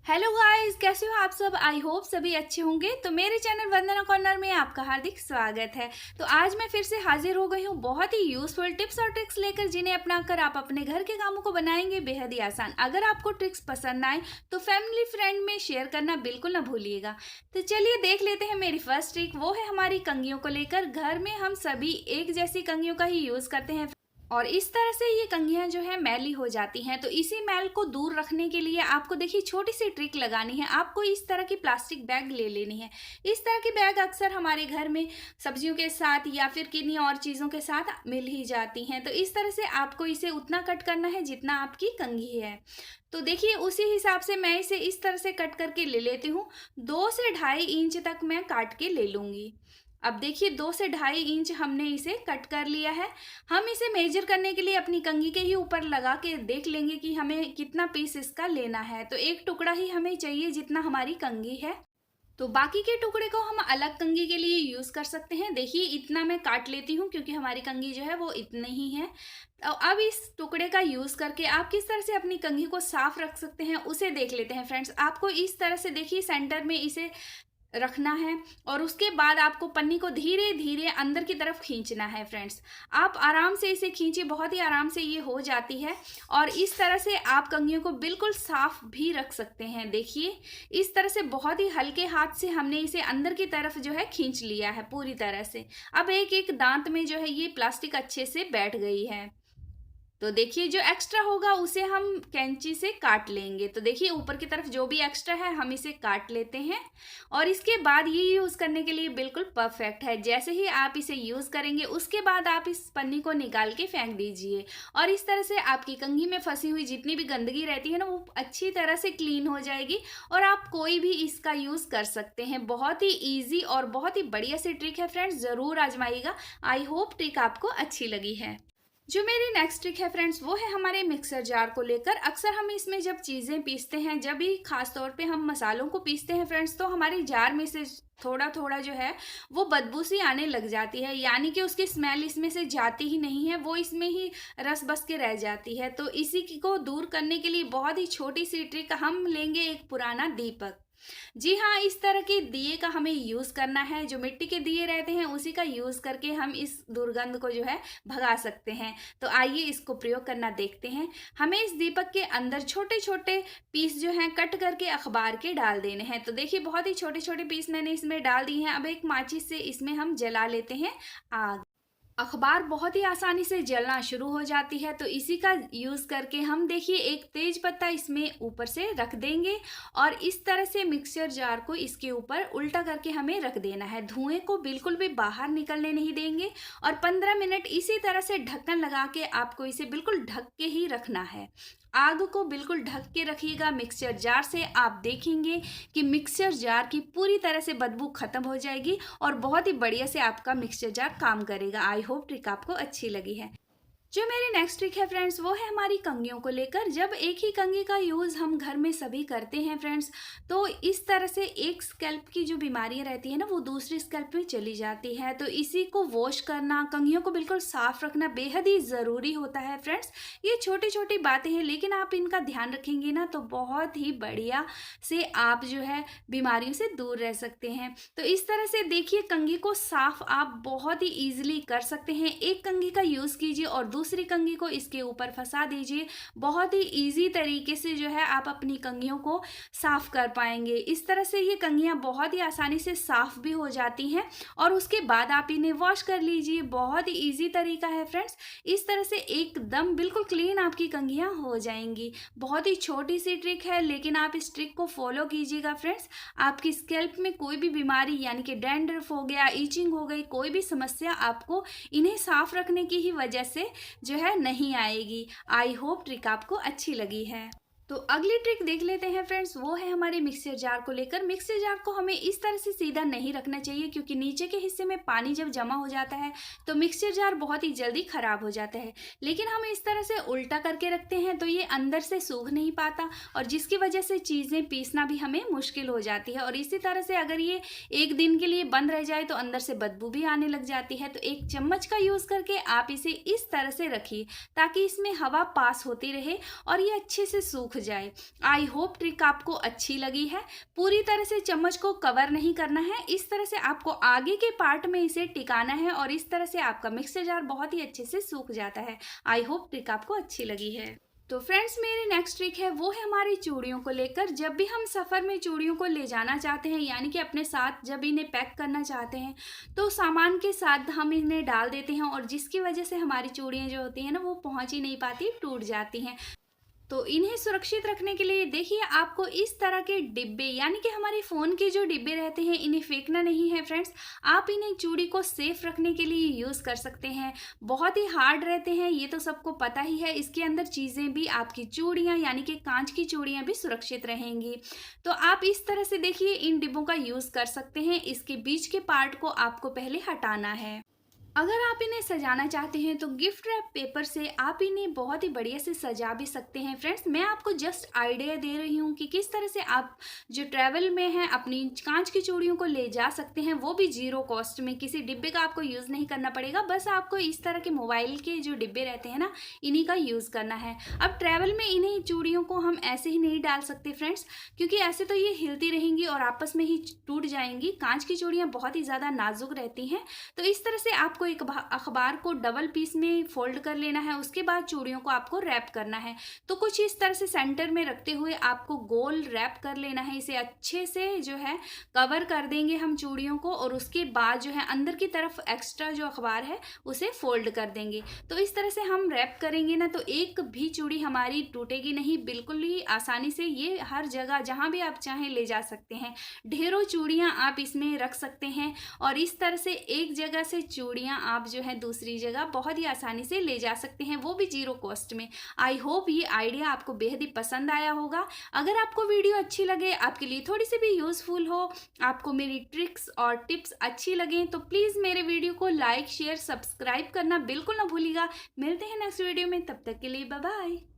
Hello guys, कैसे हो आप सब। आई होप सभी अच्छे होंगे। तो मेरे चैनल वंदना कॉर्नर में आपका हार्दिक स्वागत है। तो आज मैं फिर से हाजिर हो गई हूँ बहुत ही यूजफुल टिप्स और ट्रिक्स लेकर, जिन्हें अपनाकर आप अपने घर के कामों को बनाएंगे बेहद ही आसान। अगर आपको ट्रिक्स पसंद आए तो फैमिली फ्रेंड में शेयर करना बिल्कुल ना भूलिएगा। तो चलिए देख लेते हैं मेरी फर्स्ट ट्रिक। वो है हमारी कंघियों को लेकर। घर में हम सभी एक जैसी कंघियों का ही यूज करते हैं और इस तरह से ये कंघियां जो है मैली हो जाती हैं। तो इसी मैल को दूर रखने के लिए आपको देखिए छोटी सी ट्रिक लगानी है। आपको इस तरह की प्लास्टिक बैग ले लेनी है। इस तरह की बैग अक्सर हमारे घर में सब्जियों के साथ या फिर किन्हीं और चीज़ों के साथ मिल ही जाती हैं। तो इस तरह से आपको इसे उतना कट करना है जितना आपकी कंघी है। तो देखिए उसी हिसाब से मैं इसे इस तरह से कट करके ले लेती हूँ। 2 से 2.5 इंच तक मैं काट के ले लूँगी। अब देखिए 2 से 2.5 इंच हमने इसे कट कर लिया है। हम इसे मेजर करने के लिए अपनी कंघी के ही ऊपर लगा के देख लेंगे कि हमें कितना पीस इसका लेना है। तो एक टुकड़ा ही हमें चाहिए जितना हमारी कंघी है। तो बाकी के टुकड़े को हम अलग कंघी के लिए यूज़ कर सकते हैं। देखिए इतना मैं काट लेती हूँ क्योंकि हमारी कंघी जो है वो इतनी ही है। तो अब इस टुकड़े का यूज़ करके आप किस तरह से अपनी कंघी को साफ रख सकते हैं उसे देख लेते हैं फ्रेंड्स। आपको इस तरह से देखिए सेंटर में इसे रखना है और उसके बाद आपको पन्नी को धीरे धीरे अंदर की तरफ खींचना है फ्रेंड्स। आप आराम से इसे खींचिए, बहुत ही आराम से ये हो जाती है। और इस तरह से आप कंघियों को बिल्कुल साफ भी रख सकते हैं। देखिए इस तरह से बहुत ही हल्के हाथ से हमने इसे अंदर की तरफ जो है खींच लिया है पूरी तरह से। अब एक एक दांत में जो है ये प्लास्टिक अच्छे से बैठ गई है। तो देखिए जो एक्स्ट्रा होगा उसे हम कैंची से काट लेंगे। तो देखिए ऊपर की तरफ जो भी एक्स्ट्रा है हम इसे काट लेते हैं और इसके बाद ये यूज़ करने के लिए बिल्कुल परफेक्ट है। जैसे ही आप इसे यूज़ करेंगे उसके बाद आप इस पन्नी को निकाल के फेंक दीजिए और इस तरह से आपकी कंघी में फंसी हुई जितनी भी गंदगी रहती है ना वो अच्छी तरह से क्लीन हो जाएगी और आप कोई भी इसका यूज़ कर सकते हैं। बहुत ही ईजी और बहुत ही बढ़िया सी ट्रिक है फ्रेंड्स, ज़रूर आजमाइएगा। आई होप ट्रिक आपको अच्छी लगी है। जो मेरी नेक्स्ट ट्रिक है फ्रेंड्स वो है हमारे मिक्सर जार को लेकर। अक्सर हम इसमें जब चीज़ें पीसते हैं, जब भी खास तौर पे हम मसालों को पीसते हैं फ्रेंड्स, तो हमारे जार में से थोड़ा थोड़ा जो है वो बदबू सी आने लग जाती है। यानी कि उसकी स्मेल इसमें से जाती ही नहीं है, वो इसमें ही रस बस के रह जाती है। तो इसी को दूर करने के लिए बहुत ही छोटी सी ट्रिक, हम लेंगे एक पुराना दीपक। जी हाँ, इस तरह के दिए का हमें यूज़ करना है। जो मिट्टी के दिए रहते हैं उसी का यूज़ करके हम इस दुर्गंध को जो है भगा सकते हैं। तो आइए इसको प्रयोग करना देखते हैं। हमें इस दीपक के अंदर छोटे छोटे पीस जो हैं कट करके अखबार के डाल देने हैं। तो देखिए बहुत ही छोटे छोटे पीस मैंने इसमें डाल दिए हैं। अब एक माचिस से इसमें हम जला लेते हैं आग। अखबार बहुत ही आसानी से जलना शुरू हो जाती है। तो इसी का यूज़ करके हम देखिए एक तेज पत्ता इसमें ऊपर से रख देंगे और इस तरह से मिक्सचर जार को इसके ऊपर उल्टा करके हमें रख देना है। धुएं को बिल्कुल भी बाहर निकलने नहीं देंगे और 15 मिनट इसी तरह से ढक्कन लगा के आपको इसे बिल्कुल ढक के ही रखना है। आग को बिल्कुल ढक के रखिएगा मिक्सचर जार से। आप देखेंगे कि मिक्सचर जार की पूरी तरह से बदबू खत्म हो जाएगी और बहुत ही बढ़िया से आपका मिक्सचर जार काम करेगा। आई होप ट्रिक आपको अच्छी लगी है। जो मेरी नेक्स्ट ट्रिक है फ्रेंड्स वो है हमारी कंघियों को लेकर। जब एक ही कंघी का यूज़ हम घर में सभी करते हैं फ्रेंड्स, तो इस तरह से एक स्कैल्प की जो बीमारियां रहती है ना वो दूसरी स्कैल्प में चली जाती है। तो इसी को वॉश करना, कंघियों को बिल्कुल साफ रखना बेहद ही ज़रूरी होता है फ्रेंड्स। ये छोटी छोटी बातें हैं लेकिन आप इनका ध्यान रखेंगे ना तो बहुत ही बढ़िया से आप जो है बीमारियों से दूर रह सकते हैं। तो इस तरह से देखिए कंघी को साफ आप बहुत ही ईजिली कर सकते हैं। एक कंघी का यूज़ कीजिए और दूसरी कंघी को इसके ऊपर फंसा दीजिए। बहुत ही इजी तरीके से जो है आप अपनी कंघियों को साफ कर पाएंगे। इस तरह से ये कंघियां बहुत ही आसानी से साफ भी हो जाती हैं और उसके बाद आप इन्हें वॉश कर लीजिए। बहुत ही इजी तरीका है फ्रेंड्स। इस तरह से एकदम बिल्कुल क्लीन आपकी कंघियां हो जाएंगी। बहुत ही छोटी सी ट्रिक है लेकिन आप इस ट्रिक को फॉलो कीजिएगा फ्रेंड्स। आपकी स्कैल्प में कोई भी बीमारी यानी कि डैंड्रफ हो गया, ईचिंग हो गई, कोई भी समस्या आपको इन्हें साफ रखने की ही वजह से जो है नहीं आएगी। आई होप ट्रिक आपको अच्छी लगी है। तो अगली ट्रिक देख लेते हैं फ्रेंड्स। वो है हमारे मिक्सर जार को लेकर। मिक्सर जार को हमें इस तरह से सीधा नहीं रखना चाहिए क्योंकि नीचे के हिस्से में पानी जब जमा हो जाता है तो मिक्सर जार बहुत ही जल्दी खराब हो जाता है। लेकिन हम इस तरह से उल्टा करके रखते हैं तो ये अंदर से सूख नहीं पाता और जिसकी वजह से चीज़ें पीसना भी हमें मुश्किल हो जाती है। और इसी तरह से अगर ये एक दिन के लिए बंद रह जाए तो अंदर से बदबू भी आने लग जाती है। तो एक चम्मच का यूज़ करके आप इसे इस तरह से रखिए ताकि इसमें हवा पास होती रहे और ये अच्छे से सूख सूख जाए। आई होप ट्रिक आपको अच्छी लगी है। पूरी तरह से चम्मच को कवर नहीं करना है, इस तरह से आपको आगे के पार्ट में इसे टिकाना है और इस तरह से आपका मिक्सर जार बहुत ही अच्छे से सूख जाता है। आई होप ट्रिक आपको अच्छी लगी है। तो फ्रेंड्स, मेरी नेक्स्ट ट्रिक है वो है हमारी चूड़ियों को लेकर। जब भी हम सफ़र में चूड़ियों को ले जाना चाहते हैं, यानी कि अपने साथ जब इन्हें पैक करना चाहते हैं, तो सामान के साथ हम इन्हें डाल देते हैं और जिसकी वजह से हमारी चूड़ियाँ जो होती हैं ना वो पहुंच ही नहीं पाती, टूट जाती हैं। तो इन्हें सुरक्षित रखने के लिए देखिए आपको इस तरह के डिब्बे, यानी कि हमारे फ़ोन के जो डिब्बे रहते हैं, इन्हें फेंकना नहीं है फ्रेंड्स। आप इन्हें चूड़ी को सेफ रखने के लिए यूज़ कर सकते हैं। बहुत ही हार्ड रहते हैं, ये तो सबको पता ही है। इसके अंदर चीज़ें भी, आपकी चूड़ियाँ यानी कि कांच की चूड़ियाँ भी सुरक्षित रहेंगी। तो आप इस तरह से देखिए इन डिब्बों का यूज़ कर सकते हैं। इसके बीच के पार्ट को आपको पहले हटाना है। अगर आप इन्हें सजाना चाहते हैं तो गिफ्ट रैप पेपर से आप इन्हें बहुत ही बढ़िया से सजा भी सकते हैं। फ्रेंड्स, मैं आपको जस्ट आइडिया दे रही हूँ कि किस तरह से आप जो ट्रैवल में हैं अपनी कांच की चूड़ियों को ले जा सकते हैं, वो भी ज़ीरो कॉस्ट में। किसी डिब्बे का आपको यूज़ नहीं करना पड़ेगा, बस आपको इस तरह के मोबाइल के जो डिब्बे रहते हैं ना, इन्हीं का यूज़ करना है। अब ट्रैवल में इन्हें चूड़ियों को हम ऐसे ही नहीं डाल सकते फ्रेंड्स, क्योंकि ऐसे तो ये हिलती रहेंगी और आपस में ही टूट जाएंगी। कांच की चूड़ियाँ बहुत ही ज़्यादा नाजुक रहती हैं। तो इस तरह से आपको एक अखबार को डबल पीस में फोल्ड कर लेना है, उसके बाद चूड़ियों को आपको रैप करना है। तो कुछ इस तरह से सेंटर में रखते हुए आपको गोल रैप कर लेना है। इसे अच्छे से जो है कवर कर देंगे हम चूड़ियों को और उसके बाद जो है अंदर की तरफ एक्स्ट्रा जो अखबार है उसे फोल्ड कर देंगे। तो इस तरह से हम रैप करेंगे ना, तो एक भी चूड़ी हमारी टूटेगी नहीं, बिल्कुल ही आसानी से ये हर जगह जहाँ भी आप चाहें ले जा सकते हैं। ढेरों चूड़ियाँ आप इसमें रख सकते हैं और इस तरह से एक जगह से चूड़ियाँ आप जो है दूसरी जगह बहुत ही आसानी से ले जा सकते हैं, वो भी ज़ीरो कॉस्ट में। आई होप ये आइडिया आपको बेहद ही पसंद आया होगा। अगर आपको वीडियो अच्छी लगे, आपके लिए थोड़ी सी भी यूज़फुल हो, आपको मेरी ट्रिक्स और टिप्स अच्छी लगें, तो प्लीज़ मेरे वीडियो को लाइक, शेयर, सब्सक्राइब करना बिल्कुल ना भूलिएगा। मिलते हैं नेक्स्ट वीडियो में, तब तक के लिए बाय बाय।